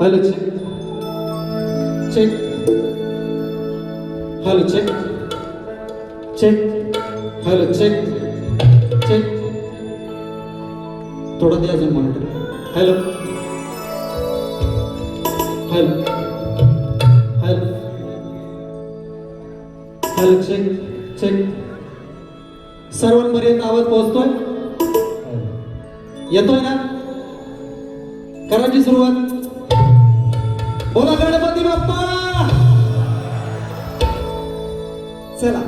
Hello, check. Check. Hello, check. Check. Check. Hello check check. थोडं द्या अजून monitor. Hello hello hello hello check check. सर्वांपर्यंत आवाज पोहोचतोय? येतोय ना? करायची सुरुवात. बोला गणपती बाप्पा. चला.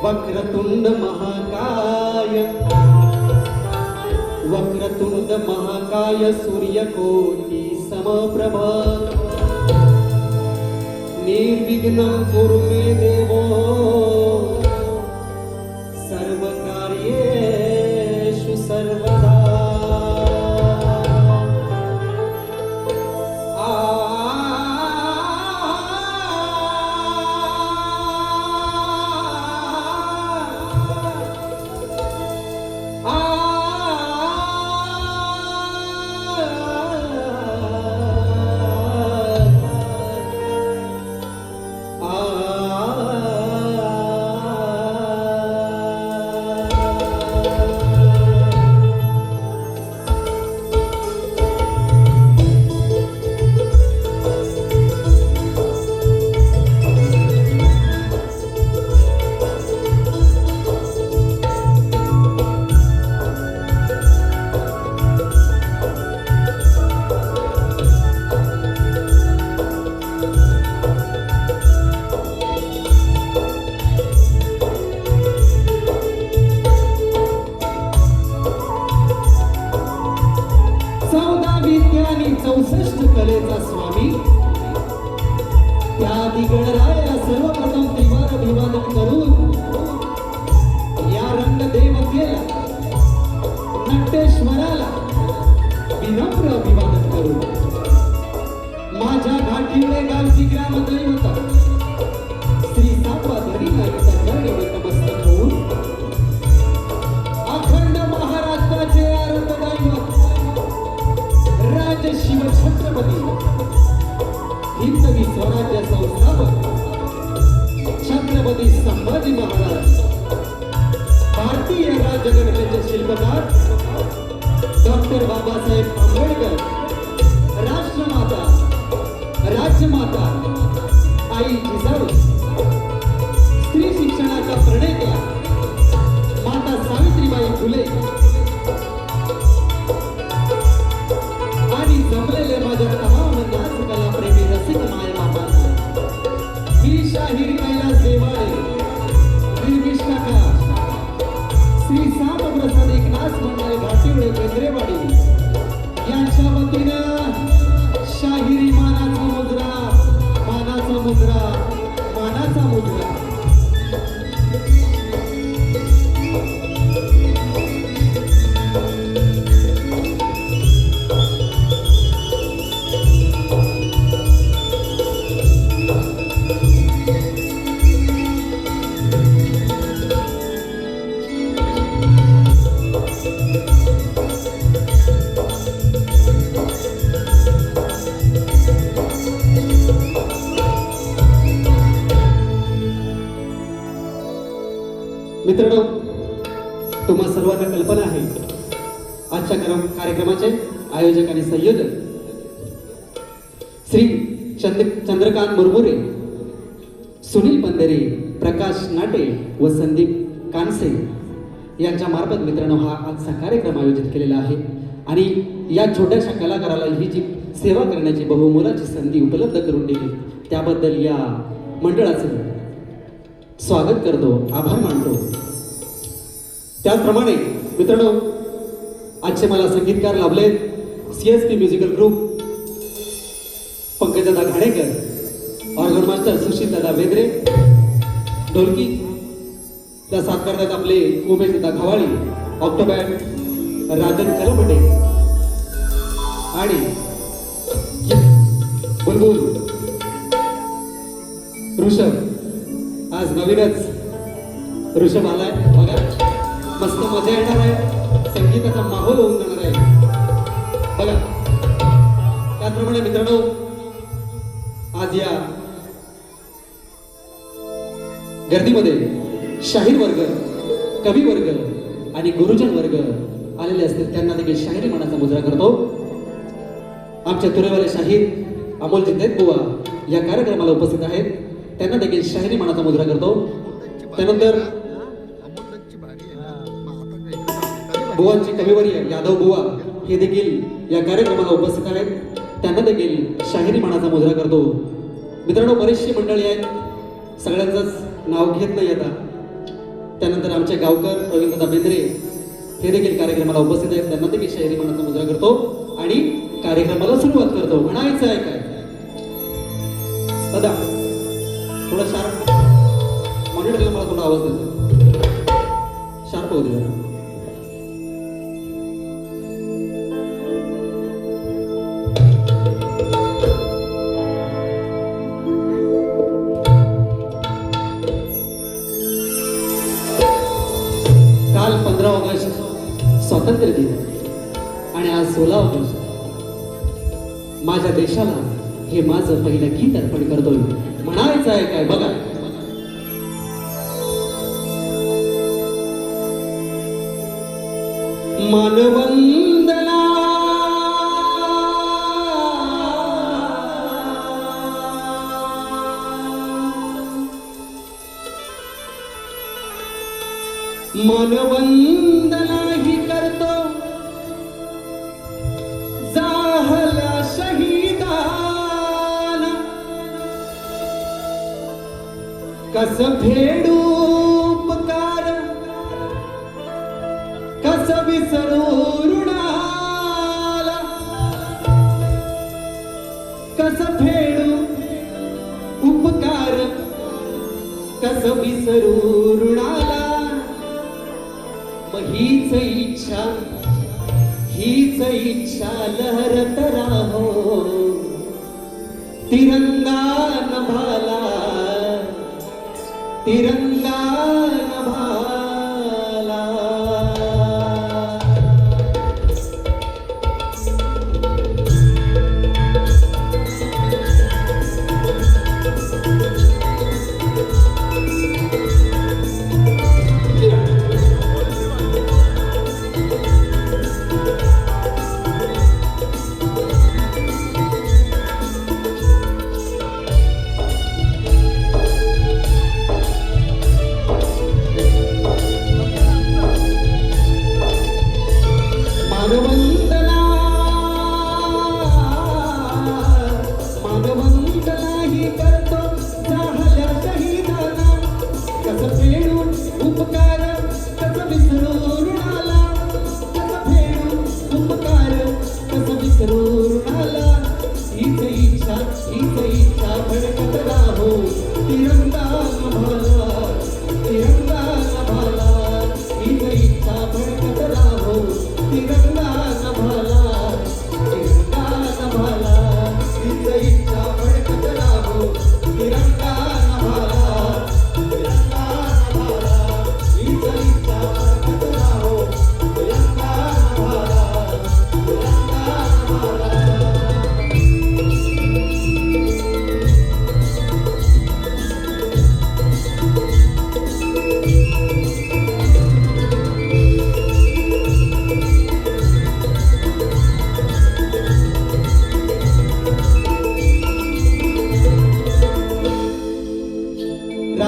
वक्रतुंड महाकाय वक्रतुंड महाकाय सूर्यकोटि समप्रभा निर्विघ्नं कुरु मे देवो सर्वकार्येषु सर्वदा. विद्यानी 64 कलेचा स्वामी त्या दिगणरायाला सर्वप्रथम त्रिवार अभिवादन करून या रंगदेवतेला नटेश्वराला विनम्र अभिवादन करून माझ्या घाटिवळे गावची ग्रामदैवत श्री सापाधरी नाईचा चरणी नमस्कार होऊन अखंड महाराष्ट्राचे आराध्य दैवत राज शिव छत्रपती हिंदवी स्वराज्य संस्थापक छत्रपती संभाजी महाराज भारतीय राज्यघटनेचे शिल्पकार डॉक्टर बाबासाहेब आंबेडकर राष्ट्रमाता राज्यमाता आई जिजाऊ स्त्री शिक्षणाच्या प्रणेत्या माता सावित्रीबाई फुले आणि जमलेले माझ्या तमाम नाच कला प्रेमी रसिक माय बाबांना ही शाहीर कैलास देवाळे निर्विश काका श्री साम प्रसाद एकनाथ मंडळ घाटिवळे केंद्रेवाडी यांच्या वतीने मित्रांनो, तुम्हा सर्वांना कल्पना आहे आजच्या कार्यक्रमाचे आयोजक आणि संयोजक श्री चंद्रकांत मुरमुरे, सुनील पंधेरे, प्रकाश नाटे व संदीप कानसे यांच्या मार्फत मित्रांनो हा आजचा कार्यक्रम आयोजित केलेला आहे. आणि या छोट्याशा कलाकाराला ही जी सेवा करण्याची बहुमोलाची संधी उपलब्ध करून दिली त्याबद्दल या मंडळाचं स्वागत करतो, आभार मानतो. त्याचप्रमाणे मित्रांनो, आजचे मला संगीतकार लाभले CSP म्युझिकल ग्रुप, पंकजदादा घाणेकर, ऑर्गन मास्टर सुशीलदादा बेद्रे, ढोलकी ला साथ करतात आपले उमेशदादा खवाळी, ऑक्टोबॅट राजन कलमटे आणि बुलबुल ऋषभ. आज नवीनच ऋषभ आलाय बघा, मस्त मजा येणार आहे, संगीताचा माहोल होऊन जाणार आहे बघा. त्याचप्रमाणे मित्रांनो, आज या गर्दीमध्ये शाहीर वर्ग, कवी वर्ग आणि गुरुजन वर्ग आलेले असतील, त्यांना देखील शाहिरी मनाचा मुजरा करतो. आमच्या तुरेवाले शाहीर अमोल जिंदेत बुवा या कार्यक्रमाला उपस्थित आहेत, त्यांना देखील शाहिरी मनाचा मुजरा करतो. त्यानंतर बुवांचे कविवर्य यादव बुवा हे देखील या कार्यक्रमाला उपस्थित आहेत, त्यांना देखील शाहिरी मनाचा मुजरा करतो. मित्रांनो, बरीचशी मंडळी आहेत, सगळ्यांचंच नाव घेत नाही आता. त्यानंतर आमचे गावकर प्रवीणदादा बेंद्रे हे देखील कार्यक्रमाला उपस्थित आहेत, त्यांना देखील शाहिरी मनाचा मुजरा करतो आणि कार्यक्रमाला सुरुवात करतो. म्हणायचं आहे काय दादा? थोडा शार्प मॉनिटरला मला थोडा आवाज देतो, शार्प होऊ दे. काल 15 ऑगस्ट स्वातंत्र्य दिन आणि आज 16 ऑगस्ट. माझ्या देशाला हे माझं पहिलं गीत अर्पण करतोय. म्हणायचं आहे काय बघा. मानवंदना मानवंदना ही करतो जाहल्या शहीदाना, कस फेडू उपकार, कस विसरू ऋणाला, कस फेडू उपकार, कस विसरू ऋणाला. हीच इच्छा लहरत राहो, तिरंगा नभाला, तिरंगा नभाला.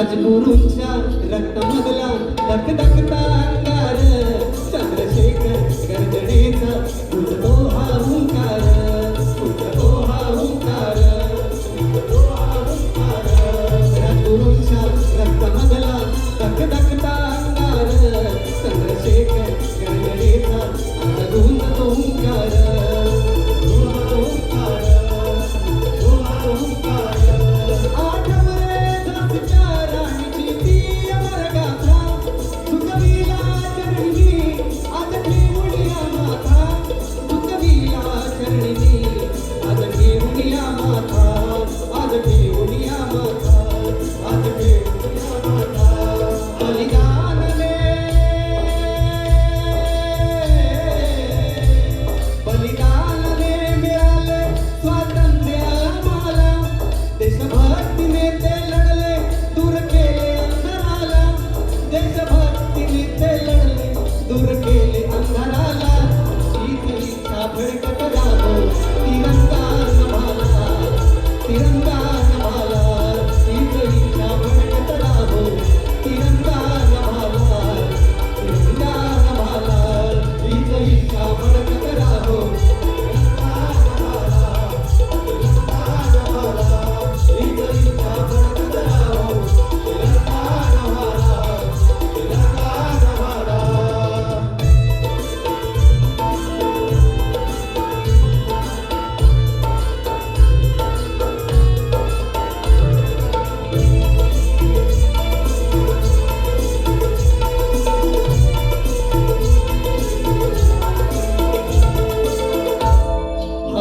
राजगुरूंच्या रक्तामधला धकधकता अंगार चंद्रशेखर गर्जनेचा उठतो हा हुंकार उठतो हा हुंकार उठतो हा हुंकार राजगुरूंच्या रक्तामधला धकधकता अंगार चंद्रशेखर गर्जनेचा गुंजतो हुंकार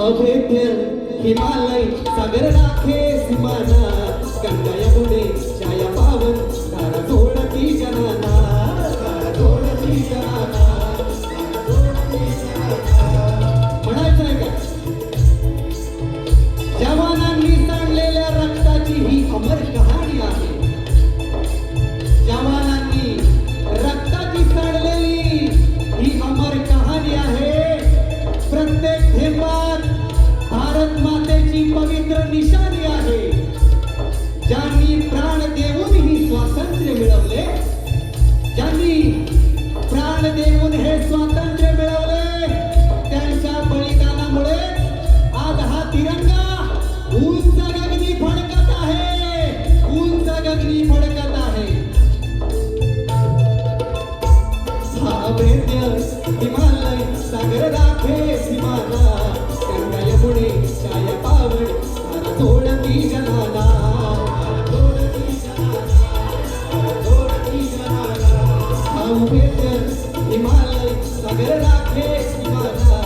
अभेद्य हिमालय सागर राखे सीमाना गंगा यमुने छाया पावन तारा जोडती जनाना तारा जोडती जनाना म्हणायचं आहे का जवानांनी सांडलेल्या रक्ताची ही अमर कहाणी आहे जवानांनी रक्ताची सांडलेली ही अमर कहाणी आहे प्रत्येक थेंबात भारत मातेची पवित्र निशाणी आहे ज्यांनी प्राण देऊन ही स्वातंत्र्य मिळवले ज्यांनी प्राण देऊन हे स्वातंत्र्य मिळवले त्यांच्या बलिदानामुळे आज हा तिरंगा उंच गगनी फडकत आहे उंच गगनी फडकत आहे हा अभेद्य हिमालय सागर राखे सीमाना गंगा यमुने छाया पावन तारा जोडती जनाना हा अभेद्य हिमालय सागर राखे सीमाना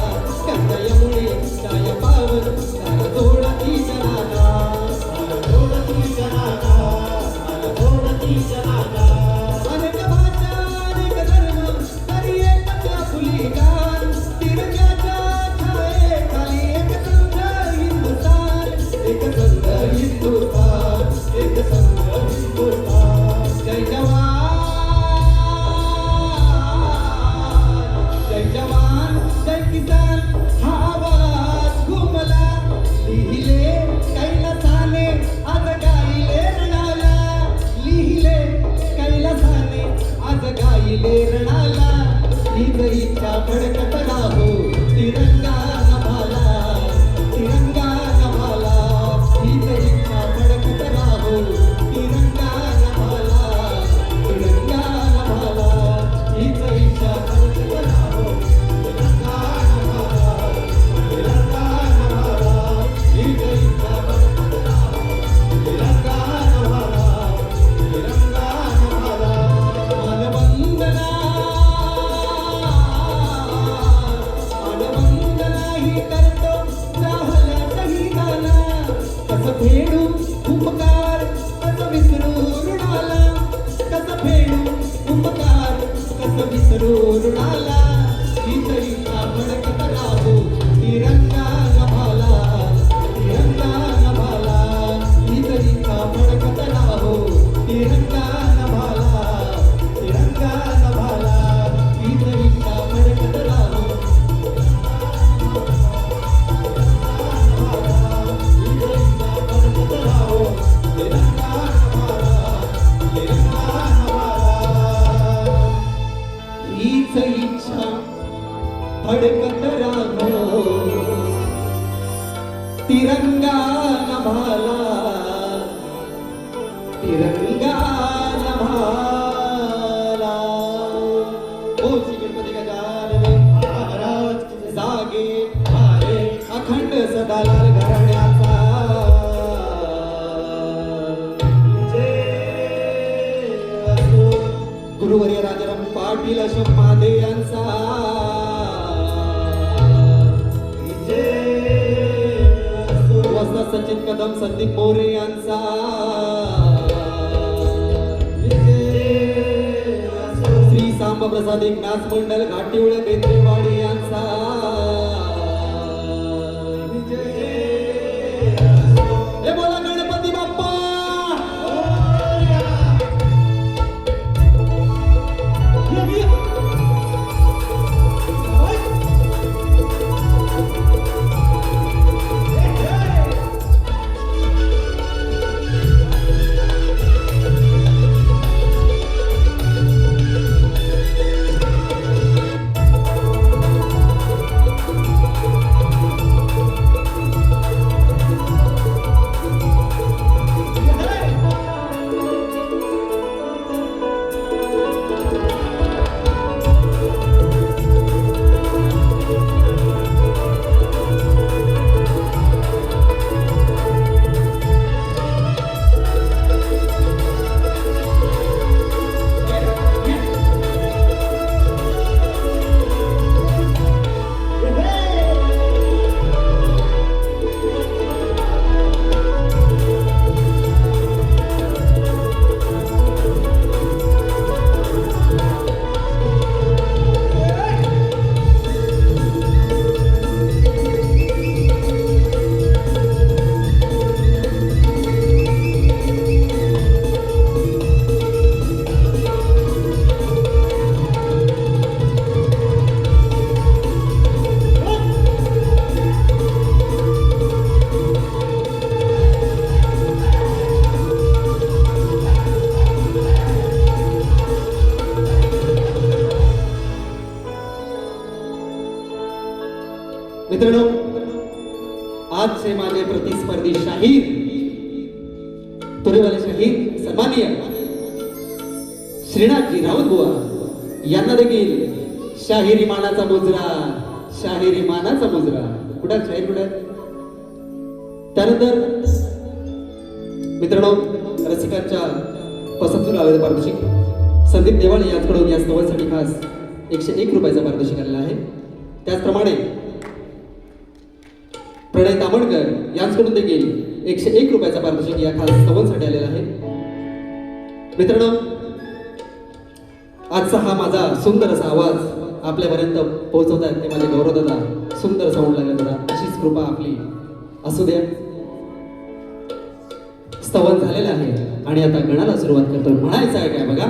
गंगा यमुने छाया पावन तारा जोडती जनाना अनेक भाषा अनेक धर्म तरी एकच फुलिकान तिरंग्याच्या छायेखाली एक संघ हिंदुस्थान एक संघ हिंदुस्थान एक संघ हिंदुस्थान जय जवान जय किसान हा आवाज घुमला लिहिले कैलासाने आज गायले रणाला लिहिले कैलासाने आज गायले रणाला हीच इच्छा फडकत राहो तिरंगा नभाला तिरंगा नभाला हीच इच्छा फडकत राहो तिरंगा नभाला तिरंगा नभाला हीच इच्छा फडकत राहो तिरंगा नभाला तिरंगा नभाला हीच इच्छा फडकत राहो तिरंगा नभाला तिरंगा नभाला मानवंदना तिरंगा नभाला तिरंगा नभाला ओ श्री गणपती गजानन महाराज जागे भारे अखंड सदालाल घराण्याचा गुरुवर्य राजाराम पाटील अशोक मादे यांचा वस्ता सचिन कदम संदीप मोरे यांचा श्री सांब प्रसाद एकनाथ मंडल घाटिवळे बेंद्रेवाडी यांचा हे बोला गणपती बाप्पा मित्रांनो आजचे माझे प्रतिस्पर्धी शाहीर तुरेवाले शाहीर सन्माननीय श्रीनाथजी राऊत बुवा यांना देखील शाहिरी मानाचा मुजरा कुठे शाहीर कुठे त्यानंतर मित्रांनो रसिकांच्या पसंतीला आलेलं पारितोषिक संदीप देवाळे यांच्याकडून या स्तवासाठी खास 101 रुपयाचा पारितोषिक आलेला आहे. त्याचप्रमाणे प्रणय तामणकर यांच्याकडून देखील 101 रुपयाचा पारितोषिक या खास स्तवासाठी आलेला आहे. मित्रांनो आजचा हा माझा सुंदर असा आवाज आपल्यापर्यंत पोहोचवतात ते माझे गौरव दादा सुंदर साऊंड लागला दादा अशीच कृपा आपली असू द्या. स्तवन झालेलं आहे आणि आता गणाला सुरुवात करतो. म्हणायचं आहे काय बघा.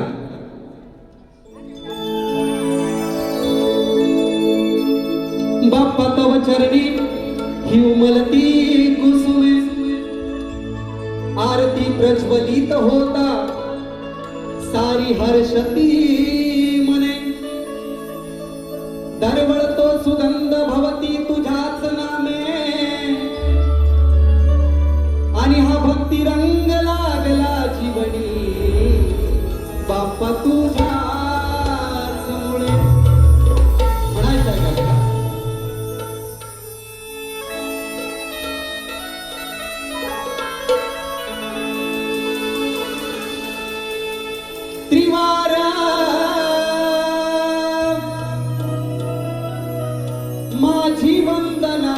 बाप्पा तव चरणी ही उमलती कुसुमे आरती प्रज्वलित होता सारी हर्षती मने दरवळतो सुगंध भवती तुझ्याच नामे आणि हा भक्ती रंग लागला जीवनी बाप्पा तुझ्याच मुळे. म्हणायचं का त्रिवारा माझी वंदना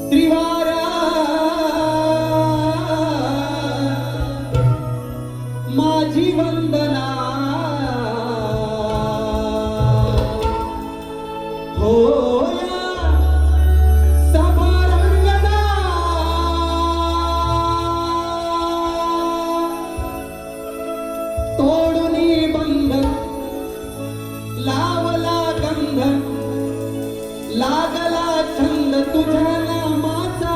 त्रिवारा माझी वंदना हो लावला गंध लागला छंद तुझ्या नामाचा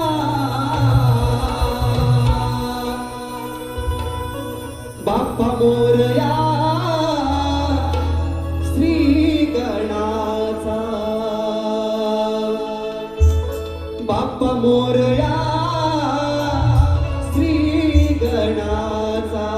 बाप्पा मोरया श्री गणा मोरया श्री गणाचा.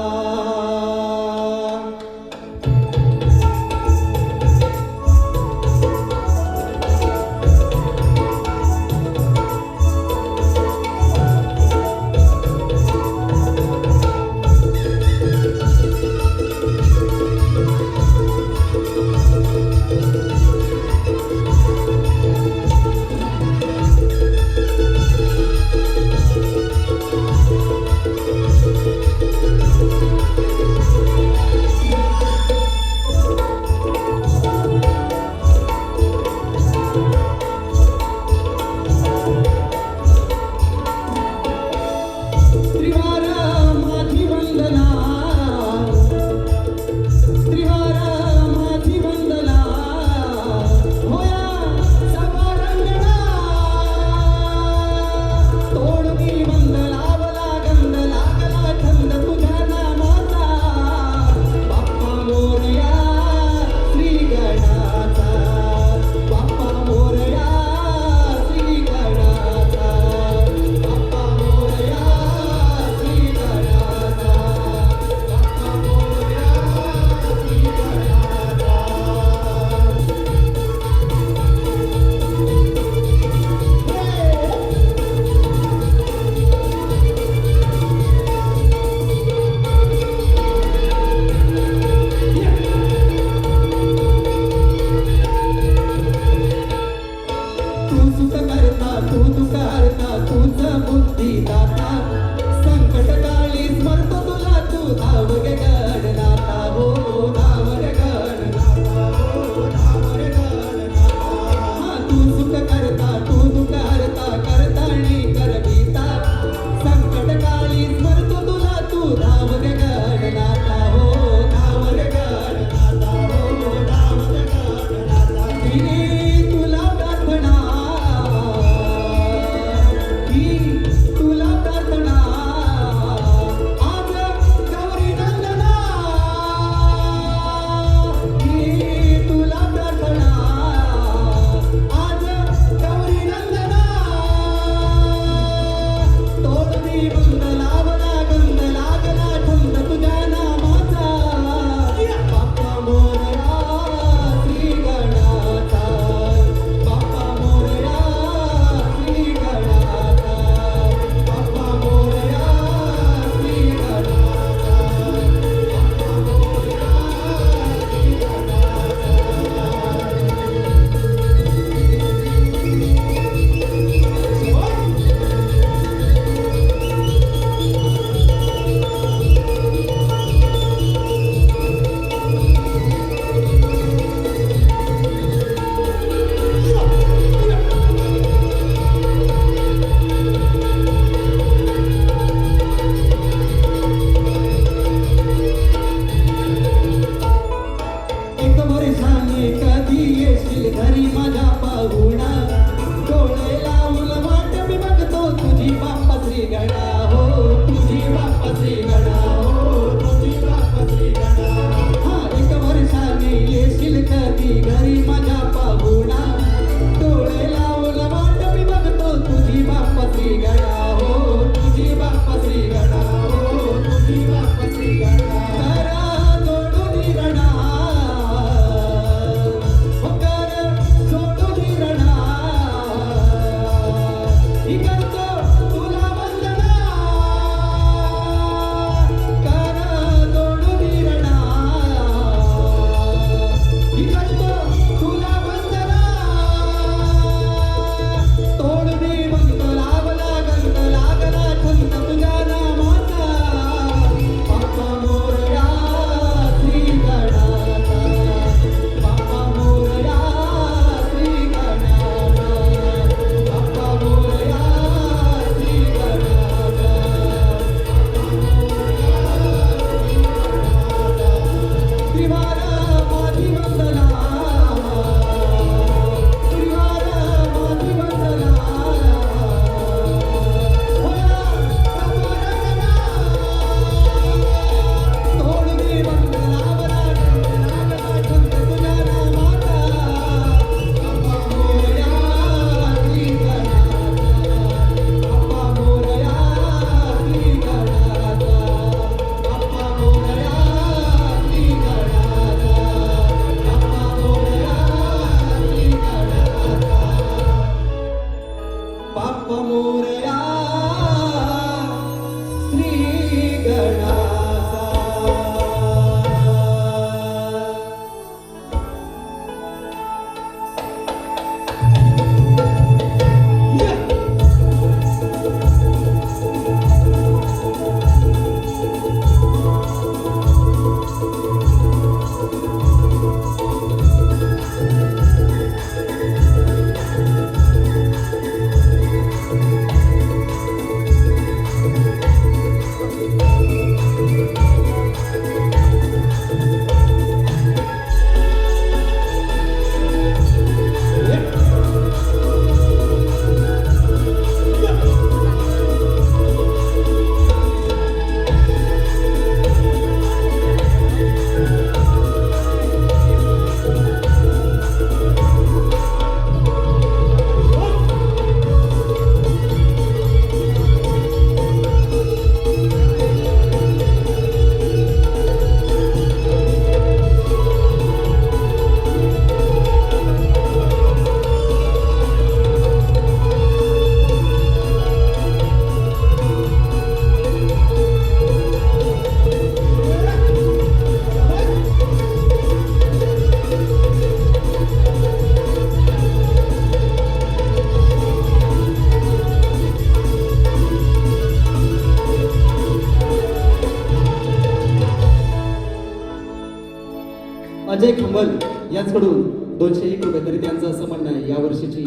संजय खंबल यांच्याकडून 201 रुपये. तरी त्यांचं असं म्हणणं आहे या वर्षीची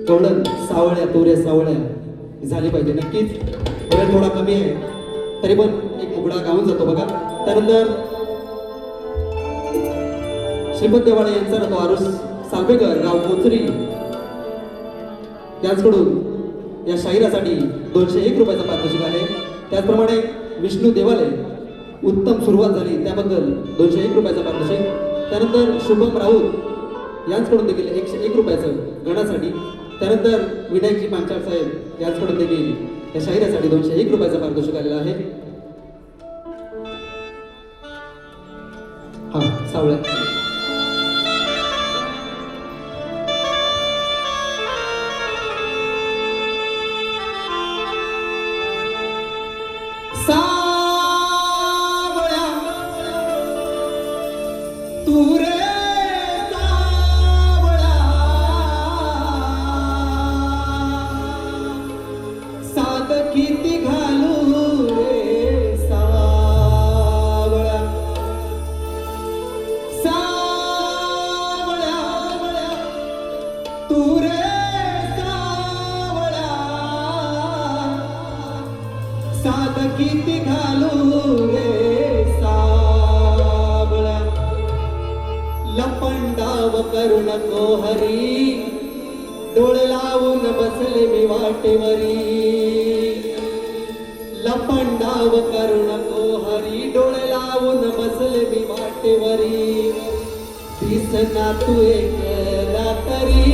गवळण सावळ्या तोऱ्या सावळ्या झाली पाहिजे. नक्कीच वेळ थोडा कमी आहे तरी पण एक मुगडा गाऊन जातो बघा. त्यानंतर श्रीपत देवाळे यांचा रतो आरुष सालबेकर गाव कोचरी यांच्याकडून या शाहिरासाठी 201 रुपयाचा पारितोषिक आहे. त्याचप्रमाणे विष्णू देवालय उत्तम सुरुवात झाली त्याबद्दल 201 रुपयाचा पारितोषिक. त्यानंतर शुभम राऊत यांच्याकडून देखील 101 रुपयाचं गणासाठी. त्यानंतर विनायकजी पांचाळ साहेब यांच्याकडून देखील या शाहिरासाठी 201 रुपयाचा पारितोषिक आलेला आहे. हा सावळ्या सावळ्या तू रे सावळा साध किती घालू रे सावळा सावळ्या तू रे सावळा साध किती घालू रे सावळा लपंडाव करू नको हरी डोळे लावून बसले मी वाटेवरी लपंडाव करू नको हरी डोळे लावून बसले मी वाटेवरी दिसना तू एक रात्री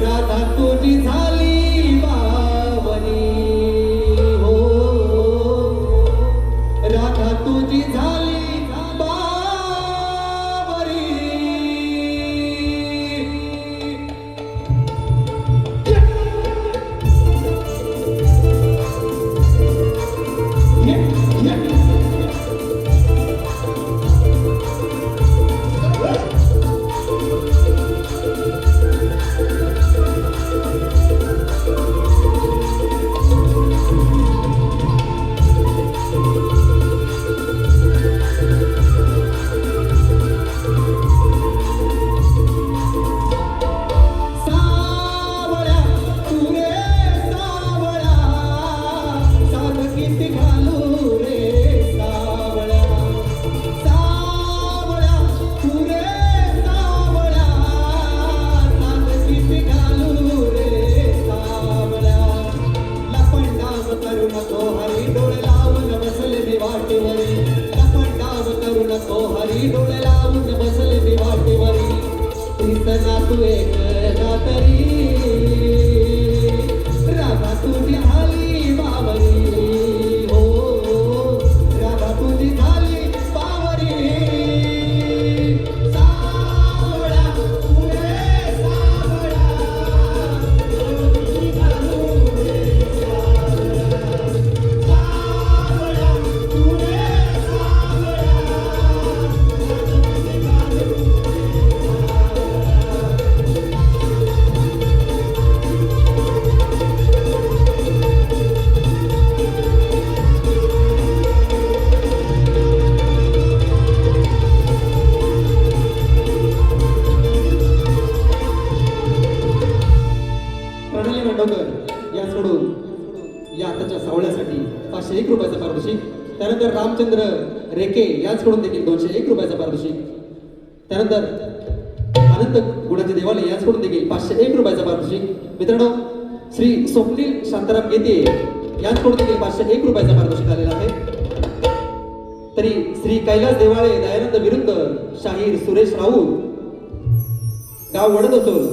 राधा तुझी झाली बावरी हो राधा तुझी झाली बावरी सावळ्या तू रे सावळा साध किती घालू रे सावळा सावळ्या तू रे सावळा साध किती घालू रे सावळ्या लपंडाव करू नको हरी डोळे लावून बसले मी वाटेवरी लपंडाव करू नको हरी डोळे लावून बसले मी वाटेवरी दिसना तू एक रात्री राधा तुझी झाली बावरी हो राधा तुझी झाली बावरी सावळा तू रे सावळा सावळा तू रे प्रणाली मांडवकर यांच्याकडून या आताच्या सावळ्यासाठी 501 रुपयाचा पारितोषिक. त्यानंतर रामचंद्र रेके यांच्याकडून देखील 201 रुपयाचा पारितोषिक. त्यानंतर अनंत गुणाचे देवालय यांच्याकडून देखील 501 रुपयाचा पारितोषिक. मित्रांनो श्री स्वप्नील शांताराम गेते यांच्याकडून देखील 501 रुपयाचा पारितोषिक आलेला आहे. तरी श्री कैलास देवाळे दयानंद विरुद्ध शाहीर सुरेश राऊत गाव वडदसोल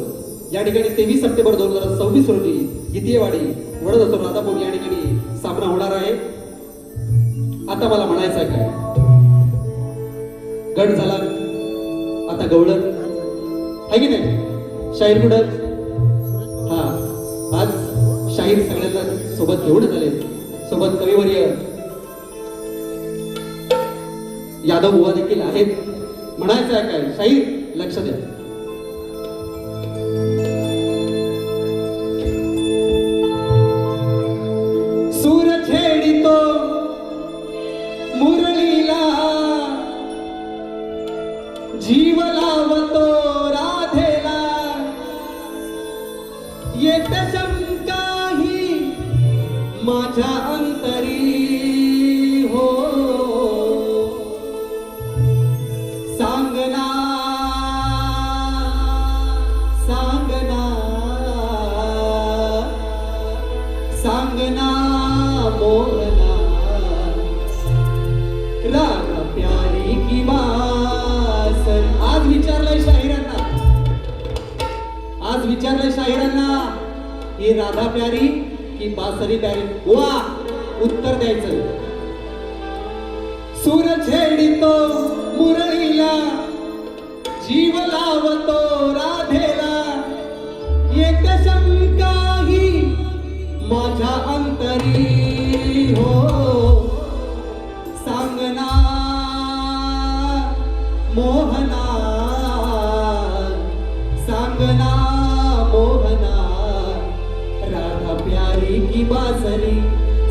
या ठिकाणी 23 सप्टेंबर 2026 रोजी गीतीयवाडी वडदसोल राधापूर या ठिकाणी सामना होणार आहे. आता मला म्हणायचं आहे काय गट झाला आता गवळण आहे की नाही शाहीर कुठं हा आज शाहीर सगळ्यांना सोबत घेऊनच आले. सोबत कविवर्य यादव बुवा देखील आहेत. म्हणायचं आहे काय शाहीर लक्ष द्या. सूर छेडितो मुरलीला जीव लावतो राधेला येत शंकाही माझ्या अंतरी हो सांगना सांगना सांगना मोहना राग प्यारी की बासर आज विचारलंय शाहिरांना ही राधा प्यारी की बासरी प्यारी वा उत्तर द्यायचं सूर छेडितो मुरळीला जीव लावतो राधेला येत शंकाही माझ्या अंतरी हो सांगना मोहना सांगना मोहना राधा प्यारी की बासरी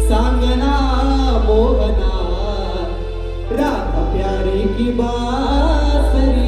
सांगना मोहना राधा प्यारी की बासरी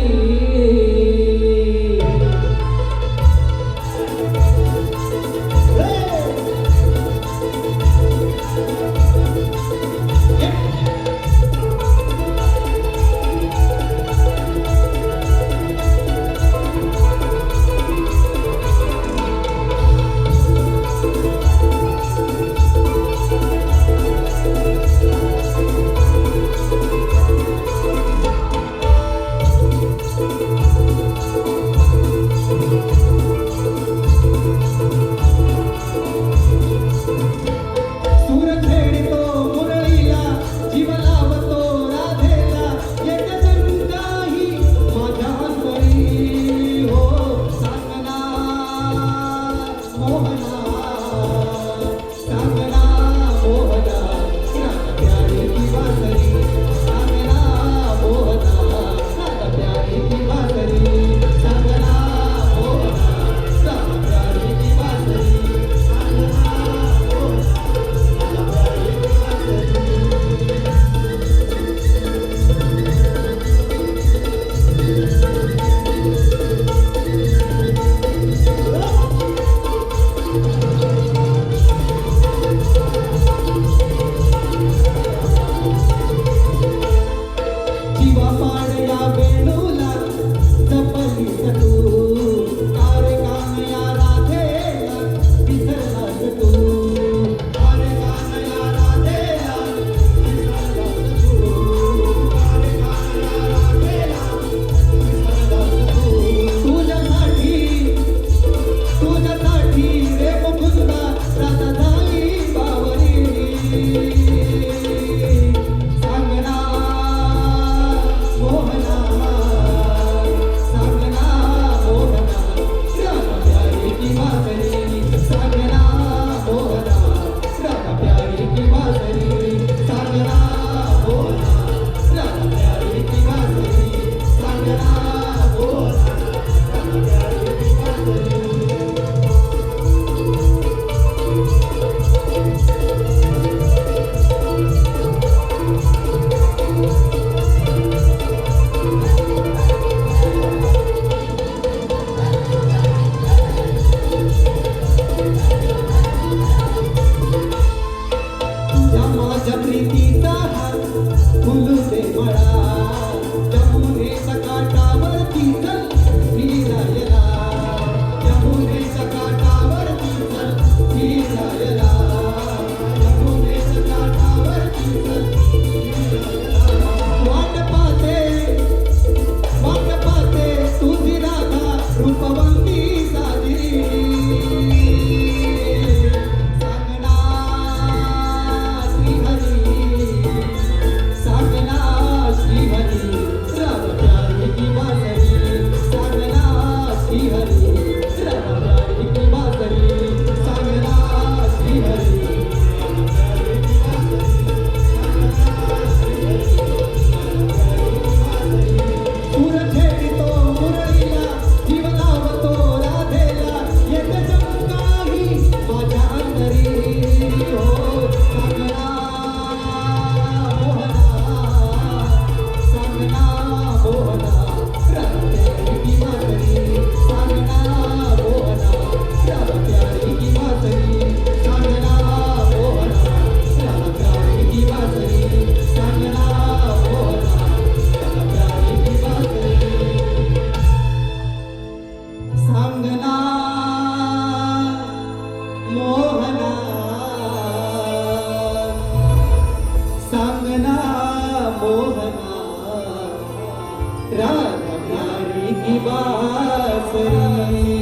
प्यारी की बांसुरी।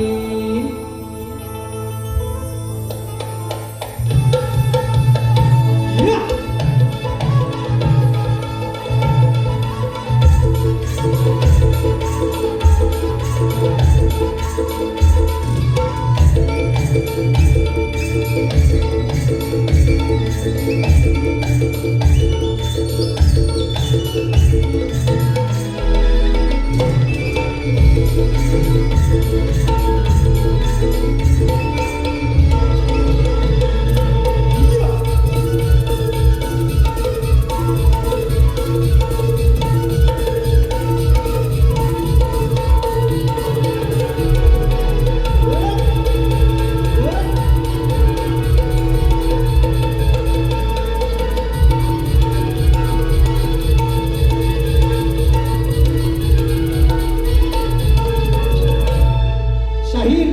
शाहीर,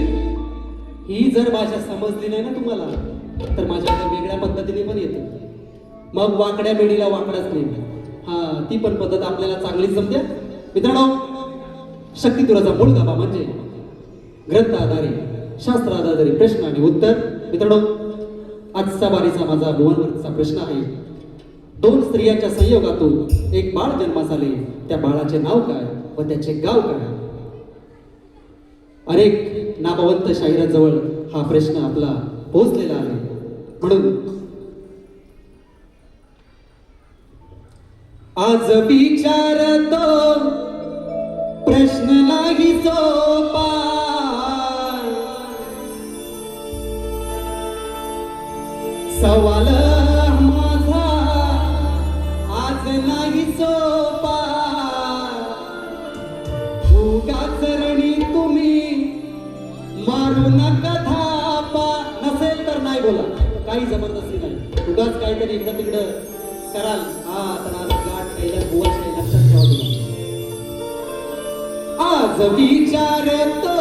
ही जर भाषा समजली नाही ना तुम्हाला तर माझ्याकडे वेगळ्या पद्धतीने पण येते. मग वाकड्या बेडीला वाकडाच नाही. हा, ती पण पद्धत आपल्याला चांगलीच जमते. मित्रांनो, शक्तितुराचा मूळ गाभा म्हणजे ग्रंथ आधारे, शास्त्र आधारे प्रश्न आणि उत्तर. मित्रांनो, आजचा बारीचा माझा भुवनवरचा प्रश्न आहे. दोन स्त्रियांच्या संयोगातून एक बाळ जन्मास आले. त्या बाळाचे नाव काय व त्याचे गाव काय? अनेक नामवंत शाहिरांजवळ हा प्रश्न आपला पोहोचलेला आहे. म्हणून आज विचारतो प्रश्न नाही सोपा, सवाल माझा आज नाही सोपा. उगाच रणी तुम्ही मारू नका धापा. नसेल तर नाही बोला, काही जबरदस्ती नाही. उगाच काहीतरी इकडं तिकडं कराल, हा तर आज गाठ पहिल्या बुवाच्या लक्षात ठेवा तुम्ही. आज विचारतो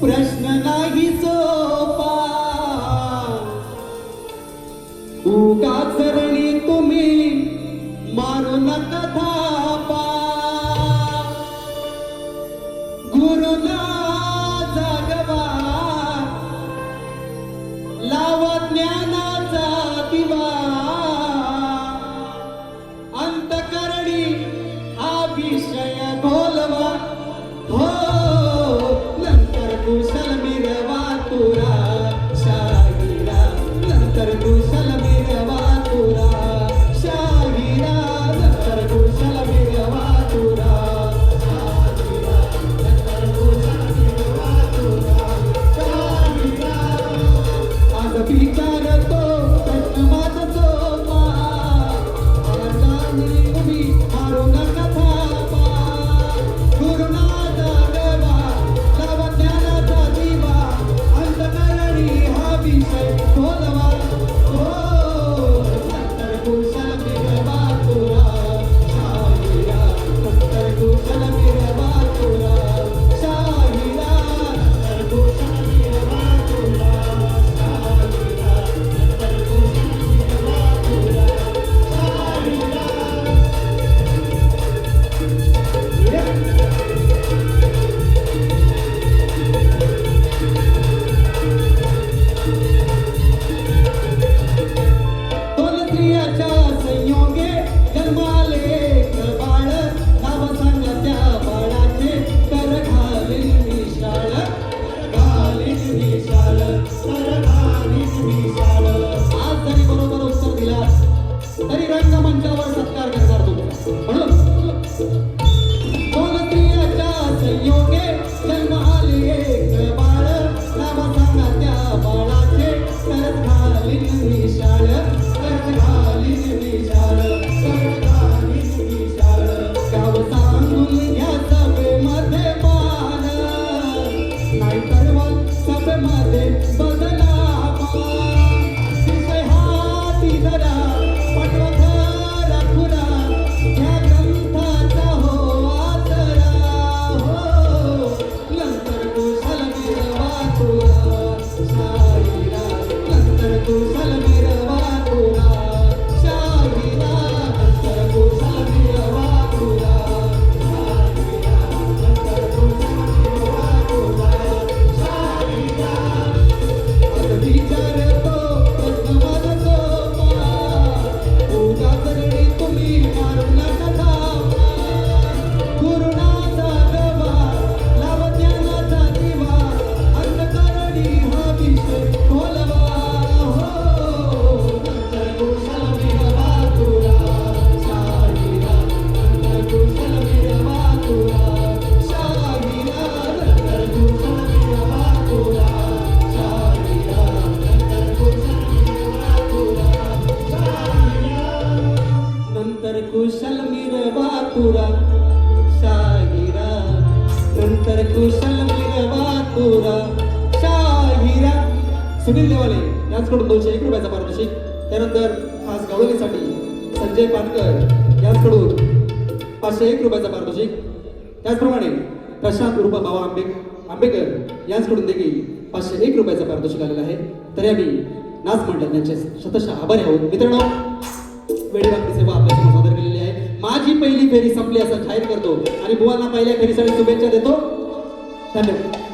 प्रश्न नाही सोपा, उगाच रणी तुम्ही मारू नका धापा. गुरुला जागवा, लावा ज्ञानाचा दिवा. अंतकरणी हा विषय बोलवा, हो नंतर कुशल मिरवा तुरा शाहिरा. नंतर कुशल मिरवा तुरा शाहिरा. नंतर कुशल मिरवा तुरा शाहिरा. नंतर कुशल कुशल बातुरा शाहिरा सुनील देवाले यांच्याकडून 201 रुपयाचा पारितोषिक. त्यानंतर खास गवळणीसाठी संजय पानकर यांच्याकडून 501 रुपयाचा पारितोषिक. त्याचप्रमाणे प्रशांत उर्फ बाबा आंबेकर यांच्याकडून देखील 501 रुपयाचा पारितोषिक आलेला आहे. तरी आम्ही नाच मंडळ यांचे शतशः आभारी आहोत. मित्रांनो, वेळेबाबती सेवा आपल्यासमोर सादर केलेली आहे. माझी पहिली फेरी संपली असं जाहीर करतो आणि बुवांना पहिल्या फेरीसाठी शुभेच्छा देतो. धन्यवाद.